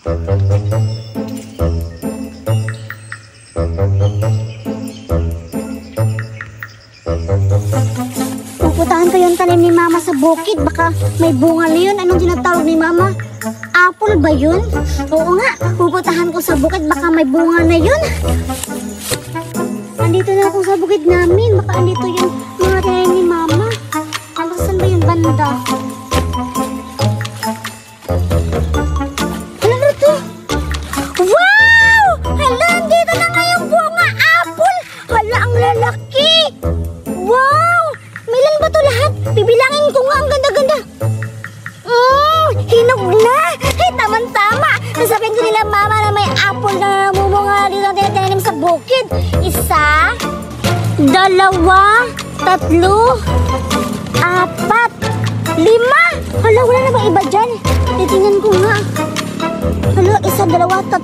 Pupuntahan ko yung tanim ni Mama sa bukid. Baka may bunga na yun. Anong tinatawag ni Mama? Apple ba yun? Oo nga. Pupuntahan ko sa bukid. Baka may bunga na yun. Andito na ako sa bukid namin. Baka andito yung mga tanim ni Mama. Ano, saan ba yung banda? Hala na to. Wow! Hala, andito na nga yung bunga apple. Hala, ang lalaki. Wow! Milan ba to lahat? Bibilangin ko nga, ang ganda-ganda. Hinog na. Hey, tama-tama. Nasabihin ko nila Mama na may apple na namumunga dito ang tinatanim sa bukid. 1, 2, 3, 4, 5, 6, 7, 8. Hala, wala na ba iba dyan? Titingnan ko nga. Hala, 1, 2, 3, 4,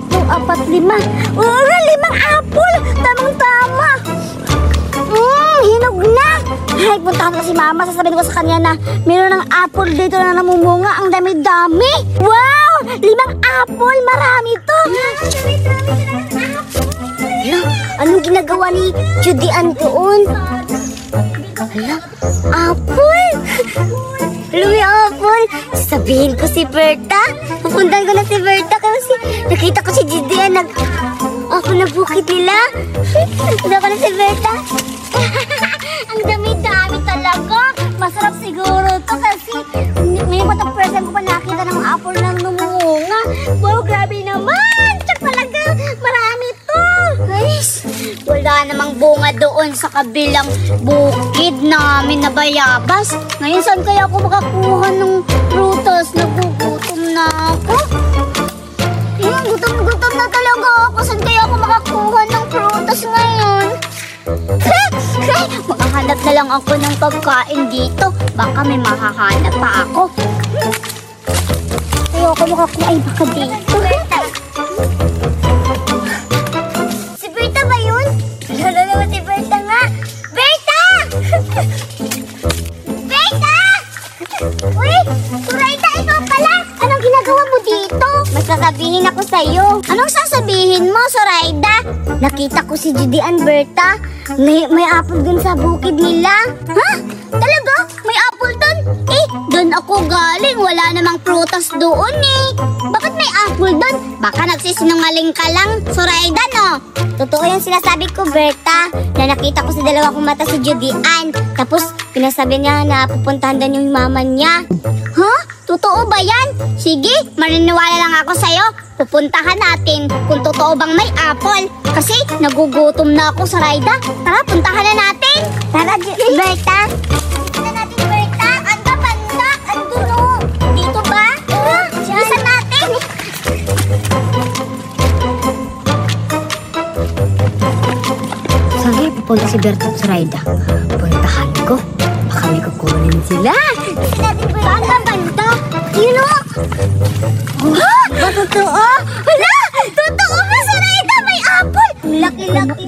5. Wala, 5 apple. Tamang-tama. Hinog na. Ay, puntahan ko si Mama. Sasabihin ko sa kanya na mayroon ng apple dito na namumunga. Ang dami-dami. Wow! 5 apple. Marami to. Hala, anong ginagawa ni Judy Ann doon? Hala, apple. Hala, may apple. Sabihin ko si Berta. Pupuntahan ko na si Berta kasi nakita ko si Judy Ann ako na bukid nila. Punta ko na si Berta. Ang dami-dami talaga. Masarap siguro to kasi may matang person ko pa nakita ng apple na namunga. Wow, grabe naman. Tsak talaga. Marami to. Guys, wala namang bunga doon sa kabilang bukid namin na bayabas. Ngayon, saan kaya ako makakuha ng prutas? Nagugutom na ako. Gutom na talaga ako. Saan kaya ako makakuha ng prutas ngayon? Makahanap na lang ako ng pagkain dito. Baka may mahahanap pa ako. Kaya ako makakuha. Ay, baka dito. Si Berta ba yun? Lalo naman si Berta nga. Berta! Berta! Uy, Surayda, ikaw pala. Anong ginagawa mo dito? May sasabihin ako sa'yo. Anong sasabihin mo, Surayda? Nakita ko si Judy Ann, Berta. May apple dun sa bukid nila. Ha? Talaga? May apple dun? Eh, dun ako galing. Wala namang prutas doon eh. Bakit may apple dun? Baka nagsisinungaling ka lang, Surayda, no? Totoo yung sinasabi ko, Berta. Na nakita ko sa dalawa kong mata si Judy Ann. Tapos, pinasabi niya na pupuntahan doon yung mama niya. Ha? Totoo ba yan? Sige, maniniwala lang ako sa'yo. Pupuntahan natin kung totoo bang may apple. Kasi nagugutom na ako, Surayda. Tara, puntahan na natin. Tara, Berta. Punta natin, Berta. Anda, banda. Anduno. Dito ba? Tara, bilisan natin. Saan pupunta si Berta at Surayda? Puntahan ko. Baka may kukunin sila. Bilisan natin, Berta. Anda, banda. Yun o. Ha? Ba totoo? Hala! Totoo ba, Surayda? May apple! Laki-laki.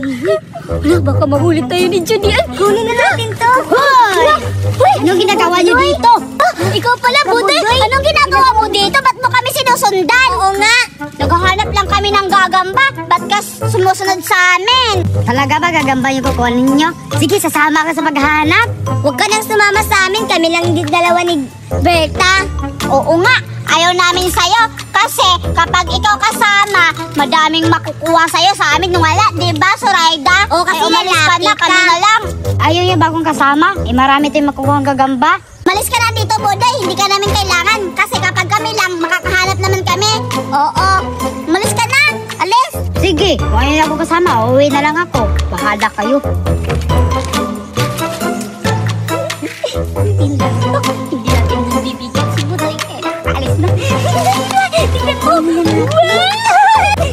Hala, baka mahuli tayo ni Judy Ann. Kunin na natin to. Hoy! Anong ginagawa niyo dito? Ikaw pala, Budoy. Anong ginagawa mo dito? Ba't mo kami sinusundan? Oo nga. Naghahanap lang kami ng gagamba. Ba't ka sumusunod sa amin? Talaga ba gagamba yung kukunin niyo? Sige, sasama ka sa paghahanap. Huwag ka nang sumama sa amin. Kami lang hindi dalawa ni Berta. Oo nga. Ayaw namin sa'yo. Kasi kapag ikaw kasama, madaming makukuha sa'yo sa amin nung wala. Diba, Surayda? O kasi umalis ka na, kami na lang. Ayaw niya bagong kasama? Eh, marami tayong makukuha ang gagamba. Malis ka na dito, Budoy. Hindi ka namin kailangan. Kasi kapag kami lang, makakahanap naman kami. Oo. Malis ka na. Alis. Sige. Kung ayaw ako kasama, uuwi na lang ako. Bahala kayo. Hindi natin bibigyan si Budoy. Alis na. Tingnan mo.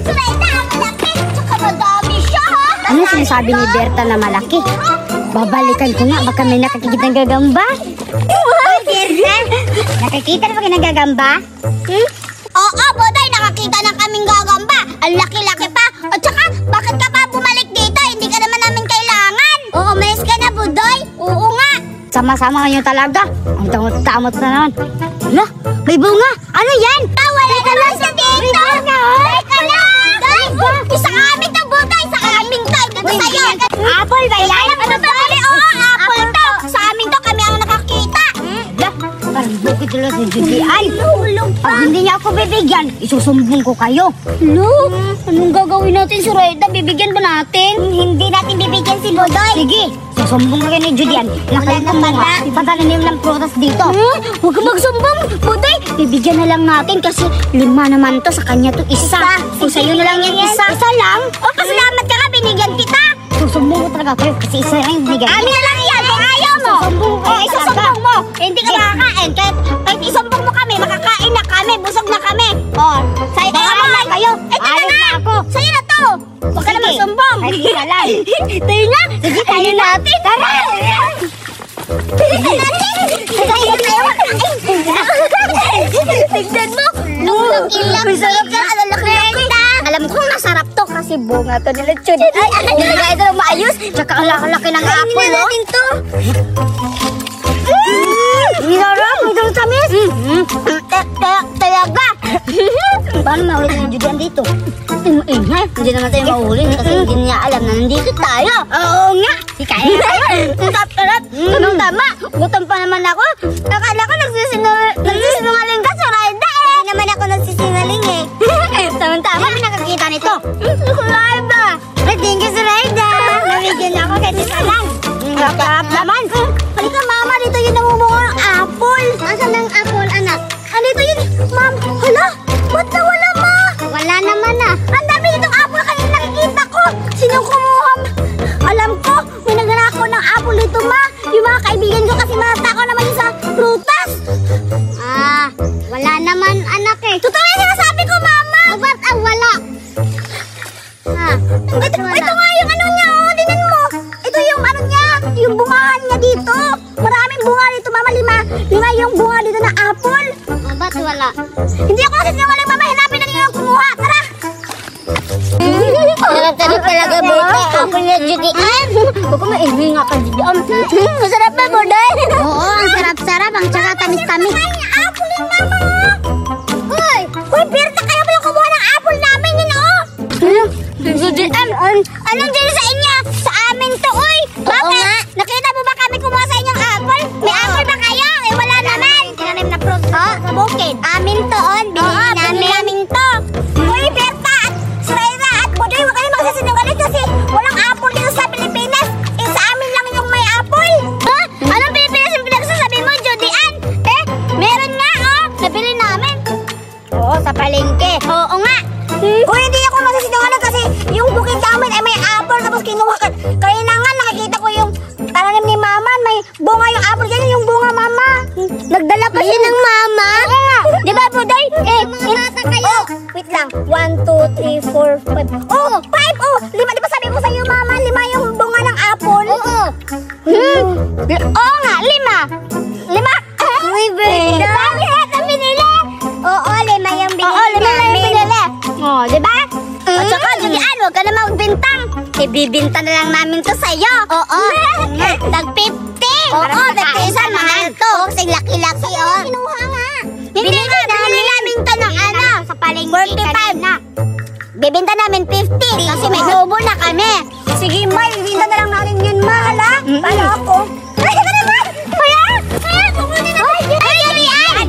Surayda, ang malaki. Tsaka madami siya, ha? Ano sinasabi ni Berta na malaki? Babalikan ko nga. Baka may nakakikita ng gagamba. Wow, Berta. Nakakita na ba kayo ng gagamba? Oo, Budoy. Nakakita na kaming gagamba. Ang laki-laki pa. At saka, bakit ka pa bumalik dito? Hindi ka naman namin kailangan. Oo, umayos ka na, Budoy. Oo nga. Sama-sama kayo talaga. Ang tamot-tamot na naman. Hala, may bunga. Ano yan? Wala naman sa dito. bibigyan, isusumbong ko kayo. No? Anong gagawin natin, Zoraida? Bibigyan ba natin? Hindi natin bibigyan si Bodoy. Sige, susumbong kayo ni Julian. Wala na pala. Ipadala niyo lang prutas dito. Huwag ka magsumbong, Bodoy. Bibigyan na lang natin kasi 5 naman to, sa kanya to isa. O sa'yo na lang yung isa. Isa lang? O, pasalamat ka nga, binigyan kita. Susumbong ko talaga kayo kasi isa lang yung binigyan. Amin na lang yan kung ayaw mo. Susumbong ko. Isusumbong mo. Hindi ka makakain. Kahit isumbong mo kami, makakain na kami, busog na kami. O, sa'yo na kayo. Ayos na ako. Sa'yo na to. Huwag ka na magsumbong. Ay, isa lang. Tayo na. Sige, tayo natin. Tara. Tignan natin. Tignan mo. Ang ilang alam ko masarap to kasi bunga to nila Chud. Ay, nilagay ito ng maayos. Tsaka ang laki ng apple, no? Tingnan natin to. Sarap, ito ang tamis. Talaga. Paano maulit ng Julian dito? Hindi naman tayo mahuli kasi hindi niya alam na nandito tayo. Oo nga. Kaya ang sarap. Anong tama? Gutom pa naman ako. Akala ko nagsisinungaling ka, Zoraida eh. Hindi naman ako nagsisinungaling eh. Tama-tama, may nakakita nito. Zoraida. Thank you, Zoraida. Nabigyan niya ako kahit isa lang. Sarap naman. Halika, mama, dito yung namumunga ng apple. Asan ang apple, anak? Andito yun, ma'am. Hala, ba't nawala, ma? Wala naman ah. Ang dami itong apple kanina nakikita ko. Sinong kumuha? Alam ko, may nagnanakaw ng apple dito, ma. Yung mga kaibigan ko kasi manatakaw naman yung sa prutas. Ah, wala naman, anak eh. Totoo yung sinasabi ko, mama. Ba't ang wala? Ito nga yung ano niya, oh. Tingnan mo. Ito yung ano niya, yung bungahan niya dito. Maraming bunga dito, mama. 5 yung bunga dito na apple. Oh, ba't wala? Hindi ako kasi sinungaling, mama. Hanapin na niyo yung kumuha. Tara. Sarap-sarap talaga, Bota. Ako niya, Judian. Huwag ko maingay nga ka, Judian. Masarap ba, Boday? Oo, ang sarap-sarap. Ang tsaka tamis-tamis. Apple yung mama. Uy, Berta, kaya mo yung kumuha ng apple namin yun, oh. Judian, anong dyan sa inyo? Sa amin to, uy. Bakit? Nakita mo ba kami kumuha sa inyong apple? May apple ba kayo? Eh, wala naman. Tinanim na fruit sa bukid. Amin to, on. Binili namin to. Uy, Berta, Zoraida at Bodoy, huwag kayo magsasinungaling kasi walang apple dito sa Pilipinas. Eh, sa amin lang yung may apple. Ha? Anong Pilipinas yung pinagsasabi mo, Judian? Eh, meron nga, oh. Nabili namin. Oo, sa palengke. Oo nga. Kung hindi ako magsasinungaling kasi yung bukid namin ay may apple tapos kinuha ka. Kaya na nga, nakikita ko yung tananim ni mama. May bunga yung apple. Yan yung bunga, mama. Nagdala pa siya ng mama. Di ba, Bodoy? Eh, mga bata kayo. Wait lang. 1, 2, 3, 4, 5. Oh, 5. Oh, 5. Di ba sabi ko sa'yo, mama? 5 yung bunga ng apple. Oo. Oo nga, 5. 5. Uy, Berta. Sabi lahat ang binili. Oo, 5 yung binili. Oo, 5 yung binili. Oh, di ba? At saka, Julian, huwag ka na magbintang. Ibibinta na lang namin to sa'yo. Oo. Tag-50. Oo, tag-50. Mahal to. Kasi laki-laki, oh. Kinuha nga. Binili namin to ng ano, sa palengke. 45 na. Bibinta namin 50 kasi may tubo na kami. Sige, ma, ibinta na lang natin yun, ma. Hala? Pala ako. Ay, ka naman. Kaya, kukunin na tayo. Ay, Julian.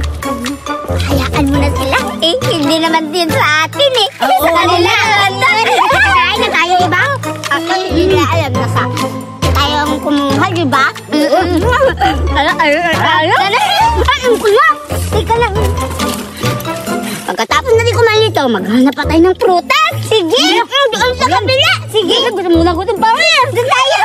Hayaan mo na sila. Eh, hindi naman din sa atin eh. Sa kanila. Kain na tayo, iba? Ako hindi nila alam na sa tayo ang kumuha, di ba? Ay, ang kuya. Ika lang. Pagkatapos natin kumain ito, maghanap pa tayo ng prutas. Sige. Doon sa kabila. Sige. Gutom muna, gutom pa. Doon tayo.